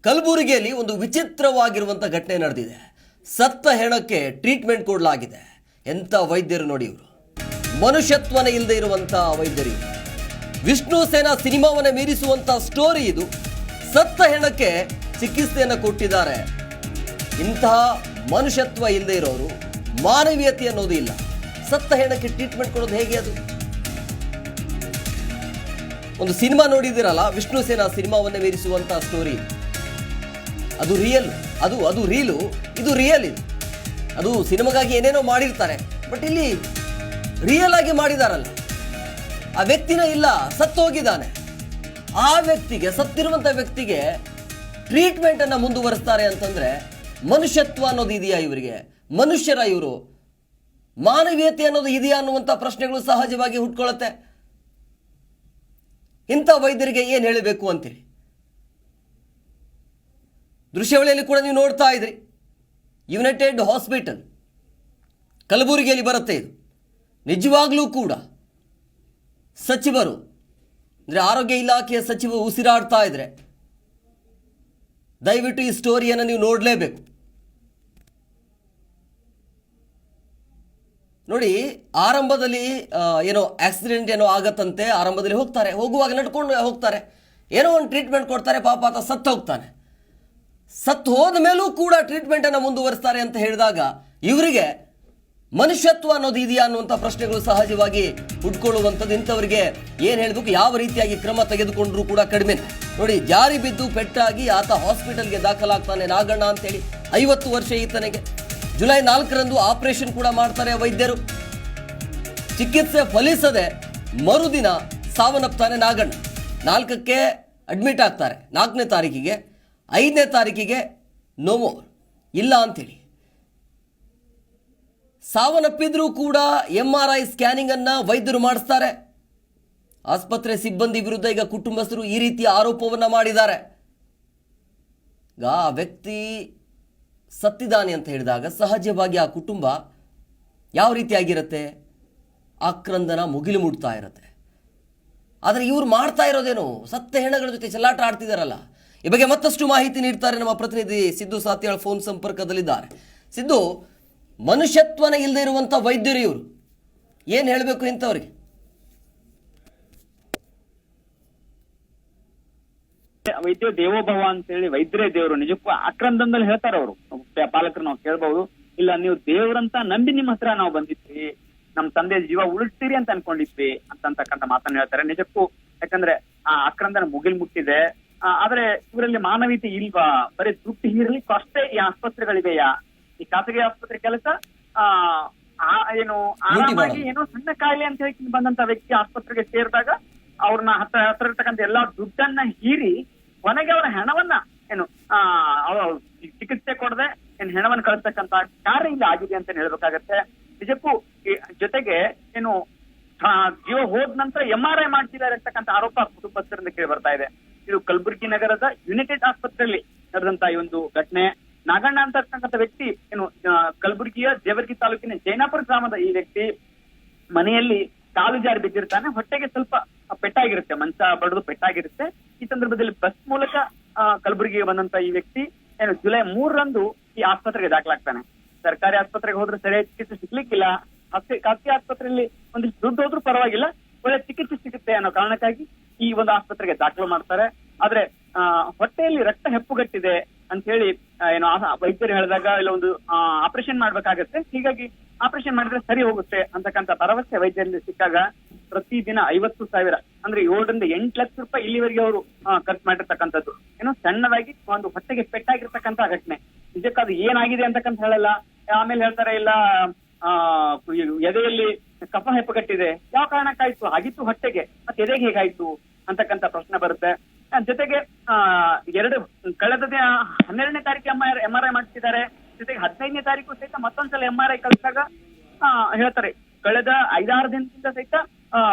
ಕಲಬುರಗಿಯಲ್ಲಿ ಒಂದು ವಿಚಿತ್ರವಾಗಿರುವಂಥ ಘಟನೆ ನಡೆದಿದೆ. ಸತ್ತ ಹೆಣಕ್ಕೆ ಟ್ರೀಟ್ಮೆಂಟ್ ಕೊಡಲಾಗಿದೆ. ಎಂಥ ವೈದ್ಯರು ನೋಡಿ ಇವರು, ಮನುಷ್ಯತ್ವನೇ ಇಲ್ಲದೆ ಇರುವಂಥ ವೈದ್ಯರು. ವಿಷ್ಣು ಸೇನಾ ಸಿನಿಮಾವನ್ನೇ ಮೀರಿಸುವಂಥ ಸ್ಟೋರಿ ಇದು. ಸತ್ತ ಹೆಣಕ್ಕೆ ಚಿಕಿತ್ಸೆಯನ್ನು ಕೊಟ್ಟಿದ್ದಾರೆ. ಇಂತಹ ಮನುಷ್ಯತ್ವ ಇಲ್ಲದೆ ಇರೋರು, ಮಾನವೀಯತೆ ಅನ್ನೋದು ಇಲ್ಲ. ಸತ್ತ ಹೆಣಕ್ಕೆ ಟ್ರೀಟ್ಮೆಂಟ್ ಕೊಡೋದು ಹೇಗೆ? ಅದು ಒಂದು ಸಿನಿಮಾ ನೋಡಿದಿರಲ್ಲ, ವಿಷ್ಣು ಸೇನಾ ಸಿನಿಮಾವನ್ನೇ ಮೀರಿಸುವಂಥ ಸ್ಟೋರಿ. ಅದು ರಿಯಲ್, ಅದು ರೀಲು, ಇದು ರಿಯಲ್. ಇದು ಅದು ಸಿನಿಮಾಗಾಗಿ ಏನೇನೋ ಮಾಡಿರ್ತಾರೆ, ಬಟ್ ಇಲ್ಲಿ ರಿಯಲ್ ಆಗಿ ಮಾಡಿದಾರಲ್ಲ. ಆ ವ್ಯಕ್ತಿನ ಇಲ್ಲ, ಸತ್ತು ಹೋಗಿದ್ದಾನೆ. ಆ ವ್ಯಕ್ತಿಗೆ, ಸತ್ತಿರುವಂಥ ವ್ಯಕ್ತಿಗೆ ಟ್ರೀಟ್ಮೆಂಟ್ ಅನ್ನು ಮುಂದುವರಿಸ್ತಾರೆ ಅಂತಂದ್ರೆ ಮನುಷ್ಯತ್ವ ಅನ್ನೋದು ಇದೆಯಾ ಇವರಿಗೆ? ಮನುಷ್ಯರ ಇವರು? ಮಾನವೀಯತೆ ಅನ್ನೋದು ಇದೆಯಾ ಅನ್ನುವಂಥ ಪ್ರಶ್ನೆಗಳು ಸಹಜವಾಗಿ ಹುಟ್ಕೊಳ್ಳುತ್ತೆ. ಇಂಥ ವೈದ್ಯರಿಗೆ ಏನು ಹೇಳಬೇಕು ಅಂತೇಳಿ ದೃಶ್ಯಾವಳಿಯಲ್ಲಿ ಕೂಡ ನೀವು ನೋಡ್ತಾ ಇದ್ರಿ. ಯುನೈಟೆಡ್ ಹಾಸ್ಪಿಟಲ್ ಕಲಬುರಗಿಯಲ್ಲಿ ಬರುತ್ತೆ. ಇದು ನಿಜವಾಗ್ಲೂ ಕೂಡ ಸಚಿವರು ಅಂದರೆ ಆರೋಗ್ಯ ಇಲಾಖೆಯ ಸಚಿವರು ಉಸಿರಾಡ್ತಾ ಇದ್ರೆ ದಯವಿಟ್ಟು ಈ ಸ್ಟೋರಿಯನ್ನು ನೀವು ನೋಡಲೇಬೇಕು. ನೋಡಿ, ಆರಂಭದಲ್ಲಿ ಏನೋ ಆಕ್ಸಿಡೆಂಟ್ ಏನೋ ಆಗತ್ತಂತೆ. ಆರಂಭದಲ್ಲಿ ಹೋಗುವಾಗ ನಡ್ಕೊಂಡು ಹೋಗ್ತಾರೆ, ಏನೋ ಒಂದು ಟ್ರೀಟ್ಮೆಂಟ್ ಕೊಡ್ತಾರೆ. ಪಾಪ ಆತ ಸತ್ತು ಹೋಗ್ತಾನೆ. ಸತ್ತು ಹೋದ ಮೇಲೂ ಕೂಡ ಟ್ರೀಟ್ಮೆಂಟನ್ನು ಮುಂದುವರಿಸ್ತಾರೆ ಅಂತ ಹೇಳಿದಾಗ ಇವರಿಗೆ ಮನುಷ್ಯತ್ವ ಅನ್ನೋದು ಇದೆಯಾ ಅನ್ನುವಂಥ ಪ್ರಶ್ನೆಗಳು ಸಹಜವಾಗಿ ಹುಡ್ಕೊಳ್ಳುವಂಥದ್ದು. ಇಂಥವರಿಗೆ ಏನು ಹೇಳಬೇಕು, ಯಾವ ರೀತಿಯಾಗಿ ಕ್ರಮ ತೆಗೆದುಕೊಂಡ್ರೂ ಕೂಡ ಕಡಿಮೆ. ನೋಡಿ, ಜಾರಿ ಬಿದ್ದು ಪೆಟ್ಟಾಗಿ ಆತ ಹಾಸ್ಪಿಟಲ್ಗೆ ದಾಖಲಾಗ್ತಾನೆ. ನಾಗಣ್ಣ ಅಂತೇಳಿ 50 ವರ್ಷ ಈತನಿಗೆ. ಜುಲೈ 4ರಂದು ಆಪರೇಷನ್ ಕೂಡ ಮಾಡ್ತಾರೆ ವೈದ್ಯರು. ಚಿಕಿತ್ಸೆ ಫಲಿಸದೆ ಮರುದಿನ ಸಾವನ್ನಪ್ತಾನೆ ನಾಗಣ್ಣ. 4ಕ್ಕೆ ಅಡ್ಮಿಟ್ ಆಗ್ತಾರೆ, 4ನೇ ತಾರೀಕಿಗೆ. 5ನೇ ತಾರೀಕಿಗೆ ನೋ ಮೋರ್, ಇಲ್ಲ ಅಂಥೇಳಿ ಸಾವನ್ನಪ್ಪಿದ್ರೂ ಕೂಡ MRI ಸ್ಕ್ಯಾನಿಂಗ್ ಅನ್ನ ವೈದ್ಯರು ಮಾಡಿಸ್ತಾರೆ. ಆಸ್ಪತ್ರೆ ಸಿಬ್ಬಂದಿ ವಿರುದ್ಧ ಈಗ ಕುಟುಂಬಸ್ಥರು ಈ ರೀತಿಯ ಆರೋಪವನ್ನು ಮಾಡಿದ್ದಾರೆ. ಈಗ ಆ ವ್ಯಕ್ತಿ ಸತ್ತಿದ್ದಾನೆ ಅಂತ ಹೇಳಿದಾಗ ಸಹಜವಾಗಿ ಆ ಕುಟುಂಬ ಯಾವ ರೀತಿಯಾಗಿರುತ್ತೆ? ಆಕ್ರಂದನ ಮುಗಿಲು ಮುಟ್ತಾ ಇರುತ್ತೆ. ಆದರೆ ಇವರು ಮಾಡ್ತಾ ಇರೋದೇನು? ಸತ್ತ ಹೆಣಗಳ ಜೊತೆ ಚೆಲ್ಲಾಟ ಆಡ್ತಿದಾರಲ್ಲ. ಈ ಬಗ್ಗೆ ಮತ್ತಷ್ಟು ಮಾಹಿತಿ ನೀಡ್ತಾರೆ ನಮ್ಮ ಪ್ರತಿನಿಧಿ ಸಿದ್ದು ಸಾತ್ಯಾಳ್ ಫೋನ್ ಸಂಪರ್ಕದಲ್ಲಿದ್ದಾರೆ. ಸಿದ್ದು, ಮನುಷ್ಯತ್ವನೇ ಇಲ್ಲದೆ ಇರುವಂಥ ವೈದ್ಯರು ಇವರು, ಏನು ಹೇಳಬೇಕು ಇಂಥವ್ರಿಗೆ? ವೈದ್ಯ ದೇವೋಭವ ಅಂತ ಹೇಳಿ ವೈದ್ಯರೇ ದೇವರು. ನಿಜಕ್ಕೂ ಆಕ್ರಂದನದಲ್ಲಿ ಹೇಳ್ತಾರೆ ಅವರು ಪಾಲಕರು. ನಾವು ಕೇಳ್ಬಹುದು, ಇಲ್ಲ ನೀವು ದೇವರಂತ ನಂಬಿ ನಿಮ್ಮ ಹತ್ರ ನಾವು ಬಂದಿದ್ವಿ, ನಮ್ ತಂದೆ ಜೀವ ಉಳಿಸ್ತೀರಿ ಅಂತ ಅನ್ಕೊಂಡಿದ್ವಿ ಅಂತಕ್ಕಂಥ ಮಾತನ್ನ ಹೇಳ್ತಾರೆ. ನಿಜಕ್ಕೂ ಯಾಕಂದ್ರೆ ಆ ಆಕ್ರಂದನ ಮುಗಿಲ್ ಮುಟ್ಟಿದೆ. ಆದ್ರೆ ಇವರಲ್ಲಿ ಮಾನವೀಯತೆ ಇಲ್ವಾ? ಬರೀ ದುಡ್ಡು ಹೀರಲಿಕ್ಕೆ ಅಷ್ಟೇ ಈ ಆಸ್ಪತ್ರೆಗಳಿವೆಯಾ? ಈ ಖಾಸಗಿ ಆಸ್ಪತ್ರೆ ಕೆಲಸ ಏನು ಆರಾಮಾಗಿ ಏನೋ ಸಣ್ಣ ಕಾಯಿಲೆ ಅಂತ ಹೇಳಿ ಬಂದಂತ ವ್ಯಕ್ತಿ ಆಸ್ಪತ್ರೆಗೆ ಸೇರಿದಾಗ ಅವ್ರನ್ನ ಹತ್ರ ಇರ್ತಕ್ಕಂಥ ಎಲ್ಲಾ ದುಡ್ಡನ್ನ ಹೀರಿ ಕೊನೆಗೆ ಅವರ ಹೆಣವನ್ನ ಏನು ಚಿಕಿತ್ಸೆ ಕೊಡದೆ ಹೆಣವನ್ನ ಕಳಿಸ್ತಕ್ಕಂತ ಕಾರ್ಯ ಇಲ್ಲಿ ಆಗಿದೆ ಅಂತ ಹೇಳ್ಬೇಕಾಗತ್ತೆ. ನಿಜಕ್ಕೂ ಜೊತೆಗೆ ಏನು ಜೀವ ಹೋದ ನಂತರ MRI ಮಾಡ್ತಿದ್ದಾರೆ ಅಂತಕ್ಕಂಥ ಆರೋಪ ಕುಟುಂಬಸ್ಥರಿಂದ ಕೇಳಿ ಬರ್ತಾ ಇದೆ. ಇದು ಕಲಬುರಗಿ ನಗರದ ಯುನೈಟೆಡ್ ಆಸ್ಪತ್ರೆಯಲ್ಲಿ ನಡೆದಂತ ಈ ಒಂದು ಘಟನೆ. ನಾಗಣ್ಣ ಅಂತಕ್ಕಂಥ ವ್ಯಕ್ತಿ ಏನು ಕಲಬುರಗಿಯ ಜೇವರ್ಗಿ ತಾಲೂಕಿನ ಜೈನಾಪುರ ಗ್ರಾಮದ ಈ ವ್ಯಕ್ತಿ ಮನೆಯಲ್ಲಿ ಕಾಲು ಜಾರಿ ಬಿದ್ದಿರ್ತಾನೆ. ಹೊಟ್ಟೆಗೆ ಸ್ವಲ್ಪ ಪೆಟ್ಟಾಗಿರುತ್ತೆ, ಮಂಚ ಬಡದು ಪೆಟ್ಟಾಗಿರುತ್ತೆ. ಈ ಸಂದರ್ಭದಲ್ಲಿ ಬಸ್ ಮೂಲಕ ಕಲಬುರಗಿಗೆ ಬಂದಂತ ಈ ವ್ಯಕ್ತಿ ಏನು ಜುಲೈ 3ರಂದು ಈ ಆಸ್ಪತ್ರೆಗೆ ದಾಖಲಾಗ್ತಾನೆ. ಸರ್ಕಾರಿ ಆಸ್ಪತ್ರೆಗೆ ಹೋದ್ರೆ ಸರಿಯಾಗಿ ಚಿಕಿತ್ಸೆ ಸಿಗ್ಲಿಕ್ಕಿಲ್ಲ. ಖಾಸಗಿ ಆಸ್ಪತ್ರೆಯಲ್ಲಿ ಒಂದಿಷ್ಟು ದುಡ್ಡು ಹೋದ್ರೂ ಪರವಾಗಿಲ್ಲ, ಒಳ್ಳೆ ಚಿಕಿತ್ಸೆ ಸಿಗುತ್ತೆ ಅನ್ನೋ ಕಾರಣಕ್ಕಾಗಿ ಈ ಒಂದು ಆಸ್ಪತ್ರೆಗೆ ದಾಖಲು ಮಾಡ್ತಾರೆ. ಆದ್ರೆ ಹೊಟ್ಟೆಯಲ್ಲಿ ರಕ್ತ ಹೆಪ್ಪುಗಟ್ಟಿದೆ ಅಂತ ಹೇಳಿ ಏನೋ ವೈದ್ಯರು ಹೇಳಿದಾಗ ಇಲ್ಲ ಒಂದು ಆಪರೇಷನ್ ಮಾಡ್ಬೇಕಾಗತ್ತೆ, ಹೀಗಾಗಿ ಆಪರೇಷನ್ ಮಾಡಿದ್ರೆ ಸರಿ ಹೋಗುತ್ತೆ ಅಂತಕ್ಕಂಥ ಭರವಸೆ ವೈದ್ಯರಲ್ಲಿ ಸಿಕ್ಕಾಗ ಪ್ರತಿದಿನ 50,000 ಅಂದ್ರೆ 7ರಿಂದ 8 ಲಕ್ಷ ರೂಪಾಯಿ ಇಲ್ಲಿವರೆಗೆ ಅವರು ಖರ್ಚು ಮಾಡಿರ್ತಕ್ಕಂಥದ್ದು. ಏನೋ ಸಣ್ಣದಾಗಿ ಒಂದು ಹೊಟ್ಟೆಗೆ ಪೆಟ್ಟಾಗಿರ್ತಕ್ಕಂಥ ಘಟನೆ. ನಿಜಕ್ಕದು ಏನಾಗಿದೆ ಅಂತಕ್ಕಂತ ಹೇಳಲ್ಲ. ಆಮೇಲೆ ಹೇಳ್ತಾರೆ ಇಲ್ಲ ಎದೆಯಲ್ಲಿ ಕಫ ಹೆಪ್ಪುಗಟ್ಟಿದೆ. ಯಾವ ಕಾರಣಕ್ಕಾಯ್ತು? ಆಗಿತ್ತು ಹೊಟ್ಟೆಗೆ, ಮತ್ತೆ ಎದೆಗೆ ಹೇಗಾಯ್ತು ಅಂತಕ್ಕಂಥ ಪ್ರಶ್ನೆ ಬರುತ್ತೆ. ಜೊತೆಗೆ ಕಳೆದ 12ನೇ ತಾರೀಕು MRI ಮಾಡ್ತಿದ್ದಾರೆ. ಜೊತೆಗೆ 15ನೇ ತಾರೀಕು ಸಹಿತ ಮತ್ತೊಂದ್ಸಲ MRI ಕಳಿಸಿದಾಗ ಹೇಳ್ತಾರೆ ಕಳೆದ 5-6 ದಿನದಿಂದ ಸಹಿತ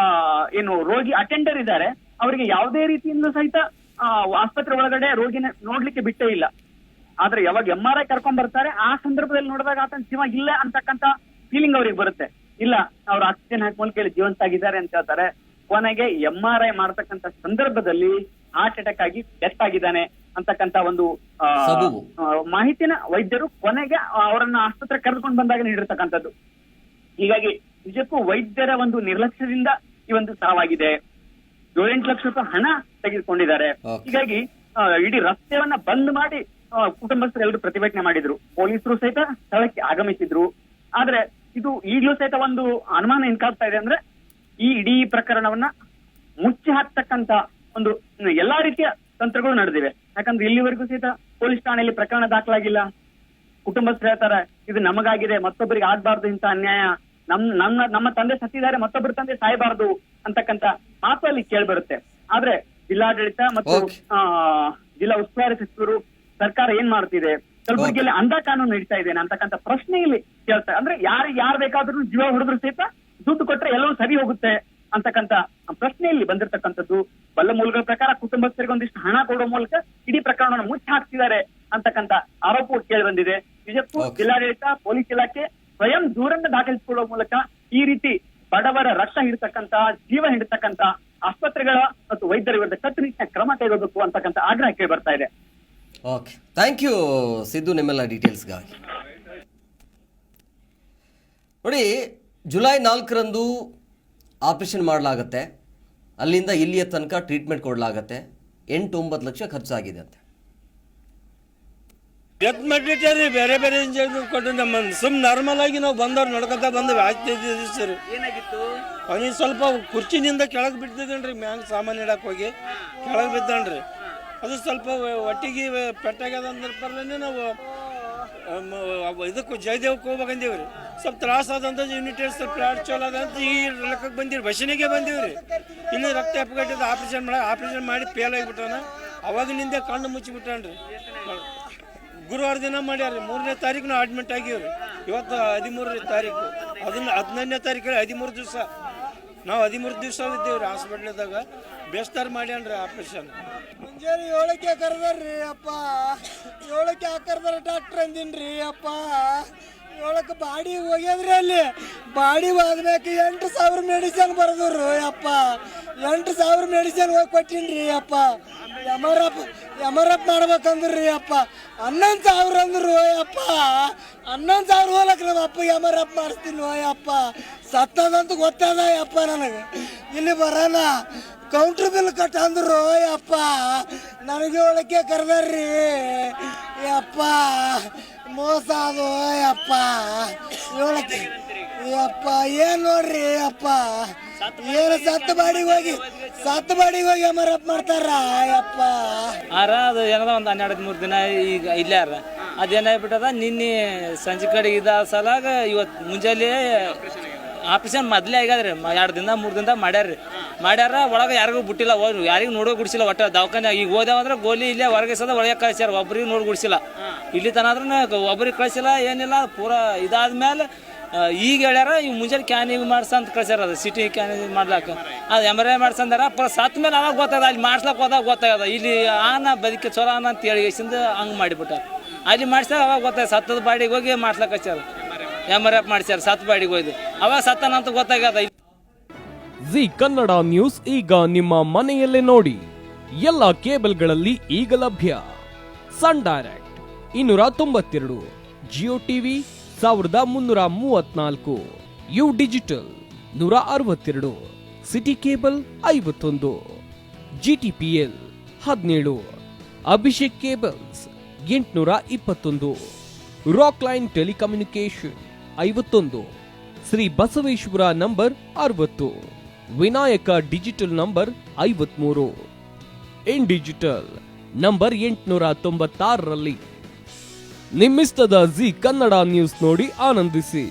ಏನು ರೋಗಿ ಅಟೆಂಡರ್ ಇದ್ದಾರೆ, ಅವರಿಗೆ ಯಾವುದೇ ರೀತಿಯಿಂದ ಸಹಿತ ಆಸ್ಪತ್ರೆ ಒಳಗಡೆ ರೋಗಿನ ನೋಡ್ಲಿಕ್ಕೆ ಬಿಟ್ಟೇ ಇಲ್ಲ. ಆದ್ರೆ ಯಾವಾಗ MRI ಕರ್ಕೊಂಡ್ ಬರ್ತಾರೆ ಆ ಸಂದರ್ಭದಲ್ಲಿ ನೋಡಿದಾಗ ಆತನ ಜೀವ ಇಲ್ಲ ಅಂತಕ್ಕಂಥ ಫೀಲಿಂಗ್ ಅವ್ರಿಗೆ ಬರುತ್ತೆ. ಇಲ್ಲ, ಅವ್ರು ಆಕ್ಸಿಜನ್ ಹಾಕಿ ಮೂಲಕ ಜೀವಂತ ಆಗಿದ್ದಾರೆ ಅಂತ ಹೇಳ್ತಾರೆ. ಕೊನೆಗೆ MRI ಮಾಡ್ತಕ್ಕಂಥ ಸಂದರ್ಭದಲ್ಲಿ ಹಾರ್ಟ್ ಅಟ್ಯಾಕ್ ಆಗಿ ಡೆತ್ ಆಗಿದ್ದಾನೆ. ಅಂತಕ್ಕಂತ ಒಂದು ಸಬೂಬು. ಮಾಹಿತಿನ ವೈದ್ಯರು ಕೊನೆಗೆ ಅವರನ್ನ ಆಸ್ಪತ್ರೆ ಕರೆದುಕೊಂಡು ಬಂದಾಗ ನೀಡಿರ್ತಕ್ಕಂಥದ್ದು. ಹೀಗಾಗಿ ನಿಜಕ್ಕೂ ವೈದ್ಯರ ಒಂದು ನಿರ್ಲಕ್ಷ್ಯದಿಂದ ಈ ಒಂದು ಸಾವಾಗಿದೆ. 7-8 ಲಕ್ಷ ರೂಪಾಯಿ ಹಣ ತೆಗೆದುಕೊಂಡಿದ್ದಾರೆ. ಹೀಗಾಗಿ ಇಡೀ ರಸ್ತೆಯನ್ನ ಬಂದ್ ಮಾಡಿ ಕುಟುಂಬಸ್ಥರು ಎಲ್ಲರೂ ಪ್ರತಿಭಟನೆ ಮಾಡಿದ್ರು. ಪೊಲೀಸರು ಸಹಿತ ಸ್ಥಳಕ್ಕೆ ಆಗಮಿಸಿದ್ರು. ಆದ್ರೆ ಇದು ಈಗಲೂ ಸಹಿತ ಒಂದು ಅನುಮಾನ ಏನ್ಕಾಗ್ತಾ ಇದೆ ಅಂದ್ರೆ ಈ ಇಡೀ ಪ್ರಕರಣವನ್ನ ಮುಚ್ಚಿ ಹಾಕ್ತಕ್ಕಂತ ಒಂದು ಎಲ್ಲಾ ರೀತಿಯ ತಂತ್ರಗಳು ನಡೆದಿವೆ. ಯಾಕಂದ್ರೆ ಇಲ್ಲಿವರೆಗೂ ಸಹಿತ ಪೊಲೀಸ್ ಠಾಣೆಯಲ್ಲಿ ಪ್ರಕರಣ ದಾಖಲಾಗಿಲ್ಲ. ಕುಟುಂಬಸ್ಥರು ಹೇಳ್ತಾರೆ ಇದು ನಮಗಾಗಿದೆ, ಮತ್ತೊಬ್ಬರಿಗೆ ಆಗ್ಬಾರ್ದು ಇಂತ ಅನ್ಯಾಯ, ನಮ್ಮ ತಂದೆ ಸತ್ತಿದ್ದಾರೆ, ಮತ್ತೊಬ್ಬರ ತಂದೆ ಸಾಯಬಾರ್ದು ಅಂತಕ್ಕಂತ ಮಾತು ಅಲ್ಲಿ ಕೇಳ್ಬರುತ್ತೆ. ಆದ್ರೆ ಜಿಲ್ಲಾಡಳಿತ ಮತ್ತು ಜಿಲ್ಲಾ ಉಸ್ತುವಾರಿ ಸಚಿವರು ಸರ್ಕಾರ ಏನ್ ಮಾಡ್ತಿದೆ, ಕಲಬುರಗಿಯಲ್ಲಿ ಅಂಧ ಕಾನೂನು ನಡೀತಾ ಇದ್ದೇನೆ ಅಂತಕ್ಕಂಥ ಪ್ರಶ್ನೆ ಇಲ್ಲಿ ಕೇಳ್ತಾರೆ. ಅಂದ್ರೆ ಯಾರು ಬೇಕಾದ್ರೂ ಜೀವ ಹೊಡೆದ್ರು ಸಹಿತ ದುಡ್ಡು ಕೊಟ್ರೆ ಎಲ್ಲವೂ ಸರಿ ಹೋಗುತ್ತೆ ಅಂತಕ್ಕಂಥ ಪ್ರಶ್ನೆಯಲ್ಲಿ ಬಂದಿರತಕ್ಕಂಥದ್ದು. ಬಲ್ಲ ಮೂಲಗಳ ಪ್ರಕಾರ ಕುಟುಂಬಸ್ಥರಿಗೆ ಒಂದಿಷ್ಟು ಹಣ ಕೊಡುವ ಮೂಲಕ ಇಡೀ ಪ್ರಕರಣವನ್ನು ಮುಚ್ಚಿ ಹಾಕ್ತಿದ್ದಾರೆ ಅಂತಕ್ಕಂಥ ಆರೋಪ ಕೇಳಿ ಬಂದಿದೆ. ನಿಜಕ್ಕೂ ಜಿಲ್ಲಾಡಳಿತ, ಪೊಲೀಸ್ ಇಲಾಖೆ ಸ್ವಯಂ ದೂರನ್ನ ದಾಖಲಿಸಿಕೊಳ್ಳುವ ಮೂಲಕ ಈ ರೀತಿ ಬಡವರ ರಕ್ತ ಹಿಡಿತಕ್ಕಂತ, ಜೀವ ಹಿಡಿತಕ್ಕಂತ ಆಸ್ಪತ್ರೆಗಳ ಮತ್ತು ವೈದ್ಯರ ವಿರುದ್ಧ ಕಟ್ಟುನಿಟ್ಟಿನ ಕ್ರಮ ಕೈಗೊಳ್ಳಬೇಕು ಅಂತಕ್ಕಂಥ ಆಗ್ರಹ ಕೇಳಿ ಬರ್ತಾ ಇದೆ. ಓಕೆ, ಥ್ಯಾಂಕ್ ಯು ಸಿದ್ದು ನಿಮ್ಮೆಲ್ಲ ಡೀಟೇಲ್ಸ್ಗಾಗಿ. ನೋಡಿ, ಜುಲೈ 4ರಂದು ಆಪರೇಷನ್ ಮಾಡಲಾಗತ್ತೆ. ಅಲ್ಲಿಂದ ಇಲ್ಲಿಯ ತನಕ ಟ್ರೀಟ್ಮೆಂಟ್ ಕೊಡಲಾಗತ್ತೆ. 8-9 ಲಕ್ಷ ಖರ್ಚಾಗಿದೆ ಅಂತೆ. ಡೆತ್ ಮಾಡಿಟ್ಟಾರಿ, ಬೇರೆ ಬೇರೆ ಇಂಜೆಕ್ಷನ್ ಕೊಟ್ಟು ನಮ್ಮ ಸುಮ್ ನಾರ್ಮಲ್ ಆಗಿ ನಾವು ಬಂದವ್ರು ನಡ್ಕೊತಾ ಬಂದ್ವಿ. ಆಗ್ತಿದ್ದೀವಿ ಸರ್. ಅವನಿಗೆ ಸ್ವಲ್ಪ ಕುರ್ಚಿನಿಂದ ಕೆಳಗೆ ಬಿಡ್ತಿದ್ದನ್ರಿ, ಮ್ಯಾಂಗ್ ಸಾಮಾನು ಇಡಕ್ಕೆ ಹೋಗಿ ಕೆಳಗೆ ಬಿದ್ದನ್ರಿ. ಅದು ಸ್ವಲ್ಪ ಒಟ್ಟಿಗೆ ಪೆಟ್ಟಾಗ್ಯದ ಅಂದ್ರೆ ಪರ್ಲೇನೆ ನಾವು ಇದಕ್ಕೂ ಜಯದೇವಕ್ಕೆ ಹೋಗ್ಬೇಕಂದೀವ್ರಿ. ಸ್ವಲ್ಪ ತ್ರಾಸಾದಂತ ಯೂನಿಟೇಟ್ ಸ್ವಲ್ಪ ಪ್ಲಾಟ್ ಚಲೋ ಅದಂತ ಈ ಲೆಕ್ಕಕ್ಕೆ ಬಂದಿವ್ರಿ, ಬಸ್ಸಿನಿಗೆ ಬಂದೀವ್ರಿ. ಇಲ್ಲಿ ರಕ್ತ ಹೆಪ್ಪಗಟ್ಟಿದ್ದು ಆಪರೇಷನ್ ಮಾಡಿ ಫೇಲ್ ಆಗಿಬಿಟ್ಟಾನ. ಅವಾಗಿನಿಂದ ಕಣ್ಣು ಮುಚ್ಚಿಬಿಟ್ಟಾನ್ರಿ. ಗುರುವಾರ ದಿನ ಮಾಡ್ಯಾರ. 3ನೇ ತಾರೀಕು ನಾವು ಅಡ್ಮಿಟ್ ಆಗಿವ್ರಿ. ಇವತ್ತು 13ನೇ ತಾರೀಕು, ಅದನ್ನ 15ನೇ ತಾರೀಕು 13 ದಿವಸ ನಾವು 13 ದಿವಸ ಇದ್ದೇವ್ರಿ ಹಾಸ್ಪಿಟ್ಲದಾಗ. ಬೇಸ್ತಾರ ಮಾಡ್ಯಾನ್ರಿ ಆಪರೇಷನ್. ಮುಂಜಾನೆ 7ಕ್ಕೆ ಕರೆದಾರ್ರಿ ಅಪ್ಪ. 7ಕ್ಕೆ ಕರೆದಾರ ಡಾಕ್ಟ್ರ್ ಅಂದಿನ್ರಿ ಅಪ್ಪ. 7ಕ್ಕೆ ಬಾಡಿ ಹೋಗ್ಯದ್ರಿ. ಅಲ್ಲಿ ಬಾಡಿ ಹೋದ್ಬೇಕು 8,000 ಮೆಡಿಸಿನ್ ಬರೆದ್ರು ಅಪ್ಪ. 8,000 ಮೆಡಿಸಿನ್ ಹೋಗಿ ಕೊಟ್ಟಿನ್ರಿ ಅಪ್ಪ. ಎಮರಪ್ ಮಾಡ್ಬೇಕಂದ್ರಿ ಅಪ್ಪ. 11,000 ಅಂದ್ರು ಅಪ್ಪ. 11,000 ಹೋಲಕ್ ನಮ್ಮ ಅಪ್ಪ ಎಮರಪ್ ಮಾಡಿಸ್ತೀನಿ ಅಪ್ಪ. ಸತ್ತದಂತೂ ಗೊತ್ತದ ಅಪ್ಪ ನನಗೆ. ಇಲ್ಲಿ ಬರೋಣ ಕೌಂಟ್ರ್ ಬಿಲ್ ಕಟ್ಟ ಅಂದ್ರು ಅಪ್ಪ. ನನಗೆ 7ಕ್ಕೆ ಕರೆದಾರ್ರಿ ಅಪ್ಪ. ಮೋಸ ಅದು ಅಪ್ಪ. 7ಕ್ಕೆ ಅಪ್ಪ ಏನು ನೋಡ್ರಿ ಅಪ್ಪ. ಏನು ಸತ್ತು ಬಾಡಿಗೆ ಹೋಗಿ ಅಮರಪ್ ಮಾಡ್ತಾರ ಅಪ್ಪ. ಅದು ಏನದ ಒಂದು 12-13 ದಿನ ಈಗ ಇಲ್ಲೇ ಅದೇನಾಗ್ಬಿಟ್ಟದ. ನಿನ್ನೆ ಸಂಜೆ ಕಡೆ ಇದ ಸಲಾಗ ಇವತ್ತು ಮುಂಜಾನೆ ಆಪರೇಷನ್ ಮೊದಲೇ ಆಗ್ಯಾದ್ರಿ. 2 ದಿನ 3 ದಿನ ಮಾಡ್ಯಾರ. ಒಳಗೆ ಯಾರಿಗೂ ಬಿಟ್ಟಿಲ್ಲ, ಯಾರಿಗೂ ನೋಡೋ ಗುಡಿಸಿಲ್ಲ. ಒಟ್ಟು ದವಾಖಾನೆ ಈಗ ಹೋದೇವಂದ್ರೆ ಗೋಲಿ ಇಲ್ಲೇ ಹೊರಗೆ ಸದ ಒಳಗೆ ಕಳಿಸ್ಯಾರ. ಒಬ್ರಿಗೆ ನೋಡಿ ಗುಡಿಸಿಲ್ಲ. ಇಲ್ಲಿ ತನಾದ್ರೂ ಒಬ್ರಿಗೆ ಕಳಿಸಿಲ್ಲ, ಏನಿಲ್ಲ. ಪೂರಾ ಇದಾದ್ಮೇಲೆ ಈಗ ಹೇಳ್ಯಾರ ಇವ್ ಮುಂಜಾನೆ ಕ್ಯಾನಿಂಗ್ ಮಾಡ್ಸಂತ ಕಳ್ಸ್ಯಾರ. ಅದು ಸಿಟಿ ಕ್ಯಾನಿಂಗ್ ಮಾಡ್ಲಾಕ ಅದು MRI ಮಾಡ್ಸಂದಾರ. ಸತ್ ಮೇಲೆ ಅವಾಗ ಗೊತ್ತಾಗದ. ಅಲ್ಲಿ ಮಾಡ್ಸ್ಲಾಕ ಹೋದಾಗ ಗೊತ್ತಾಗದ. ಇಲ್ಲಿ ಬದುಕಿ ಚಲೋ ಅಂತ ಹೇಳಿ ಹಂಗೆ ಮಾಡಿಬಿಟ್ಟಾರ. ಅಲ್ಲಿ ಮಾಡ್ಸ್ಯಾರ, ಅವಾಗ ಗೊತ್ತಾಗ. ಸತ್ತದ ಬಾಡಿಗೆ ಹೋಗಿ ಮಾಡ್ಸ್ಲಾಕ ಹಚ್ಚಾರ. MRI ಮಾಡ್ಸ್ಯಾರ ಸತ್ ಬಾಡಿಗೆ ಹೋಯ್ದು. ಅವಾಗ ಸತ್ತನಂತ ಗೊತ್ತಾಗದ. ಜಿ ಕನ್ನಡ ನ್ಯೂಸ್ ಈಗ ನಿಮ್ಮ ಮನೆಯಲ್ಲೇ ನೋಡಿ. ಎಲ್ಲ ಕೇಬಲ್ಗಳಲ್ಲಿ ಈಗ ಲಭ್ಯ. Sun Direct 292, Jio TV 1334, U digital 162, Siti cable 51, GTPL 17, Abhishek cables 821, Rockline telecommunication 51, Shri Basaveshwara number 60, Vinayaka digital number 53, in digital number 896ರಲ್ಲಿ. ನಿಮ್ಮಿಸ್ತದ ಜಿ ಕನ್ನಡ ನ್ಯೂಸ್ ನೋಡಿ ಆನಂದಿಸಿ.